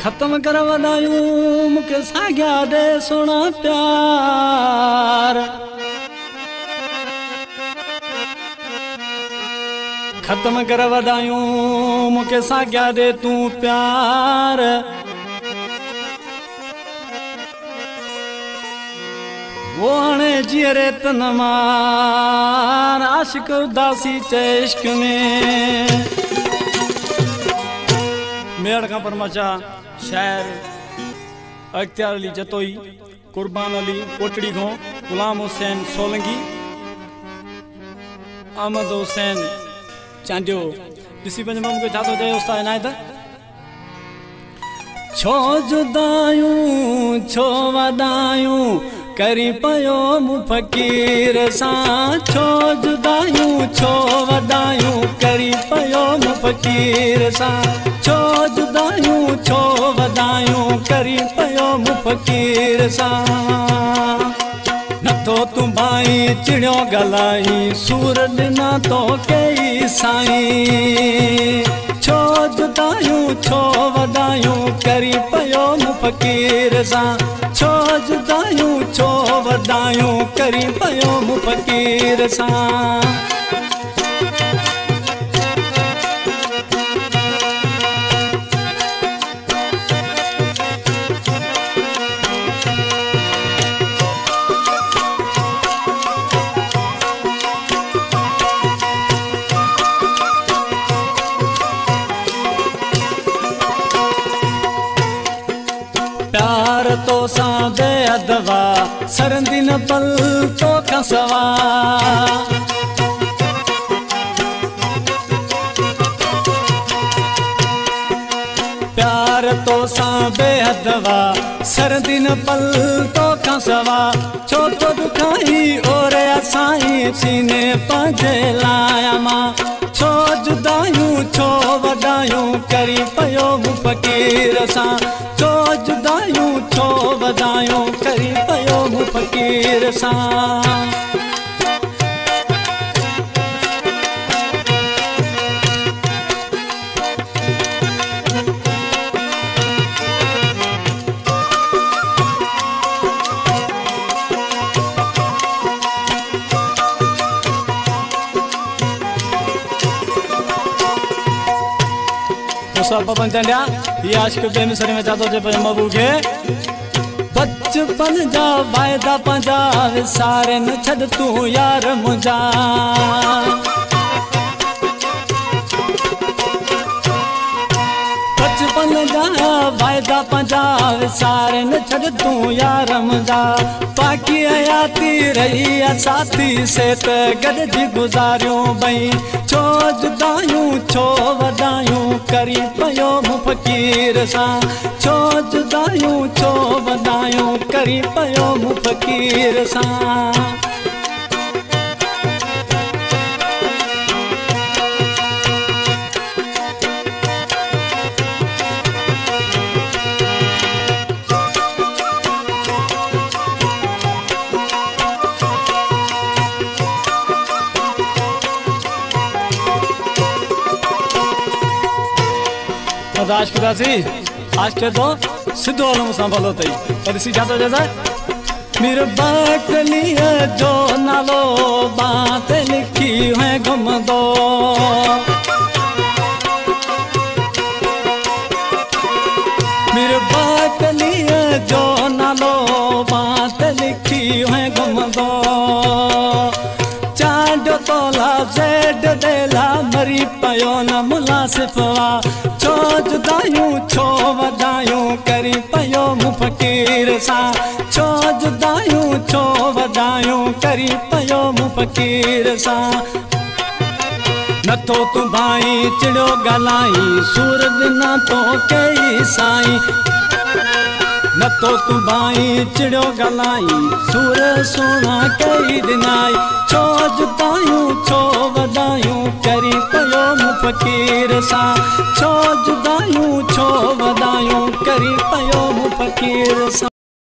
खत्म कर वॾायूं मूंखे साॻिया ॾे सोना प्यार। खत्म कर वॾायूं मूंखे साॻिया ॾे तूं प्यार। वो हाणे जीअरे तन मार आशिक उदासी चे इश्क में। मेड़ का परमाचा शायर अख्तियार अली जतोई, कुर्बान अली कोटड़ी को, गुलाम हुसैन सोलंगी, अहमद हुसैन चांडियो। ॾिसी वञ मूंखे छा थो चए उस्ताद इनायत। छो जुदायूं छो वॾायूं करी पयो मूं फ़कीर सां। छो जुदायूं छो वॾायूं करी पयो मूं फ़कीर सां। छो जुदायूं छो वॾायूं करी पयो मूं फ़कीर सां। नथो तूं भाई चिड़ियो गलाई सूर ॾिना तो कई साईं। छो जुदायूं छो वॾायूं करी पयो मूं फ़कीर सां। छो जुदायूं छो वॾायूं करी पयो मूं फ़कीर सां। प्यार तो सां बेअदवा सरंदी न पल तो खां सवा। प्यार तो सां बेअदवा सरंदी न पल तो खां सवा। छो तो दुखाई ओरे साईं सीने पंहिंजे लाया मां। छो जुदायूं छो वॾायूं करी पयो मूं फ़कीर सां। छो जुदायूं छो वॾायूं करी पयो मूं फ़कीर सां। पवन चंडिया ये आशिक बेमिसरी में जातो जे महबूब के। बचपन जा वायदा पंजा विसारे न छॾ तूं यार मुंहिंजा। बचपन जा वायदा पंजा विसारे न छॾ तूं यार मुंहिंजा। बाक़ी हयाती रही साथी से त गॾिजी गुज़ारियूं बई। छो जुदायूं छो वॾायूं करी पयो मूं फ़कीर सां। छो जुदायूं छो वॾायूं करी पयो मूं फ़कीर सां। आशिक दासी आशिक तो सिद्धो हलूं सां भलो अथई। पर ॾिसी छा थो चए। मीर बाटलीअ जो नालो बां ते लिखी है घुमंदो। मीर बाटलीअ जो नालो बां ते लिखी है घुमंदो। चांडियो तोला ज़ेड ॾेला मरी पयो न मुलासिफ़वा। छो जुदायूं छो वॾायूं करी पयो मूं फ़कीर सां। छो जुदायूं छो वॾायूं करी पयो मूं फ़कीर सां। नथो तूं भाई चिड़ियो ॻाल्हाई सूर ॾिना तो कई साईं। नथो तूं भाई चिड़ियो ॻाल्हाई सूर सोना कई ॾिनाई। छो जुदायूं छो वॾायूं करी पयो मूं फ़कीर सां। छो जुदायूं छो वॾायूं करी पयो मूं फ़कीर सां।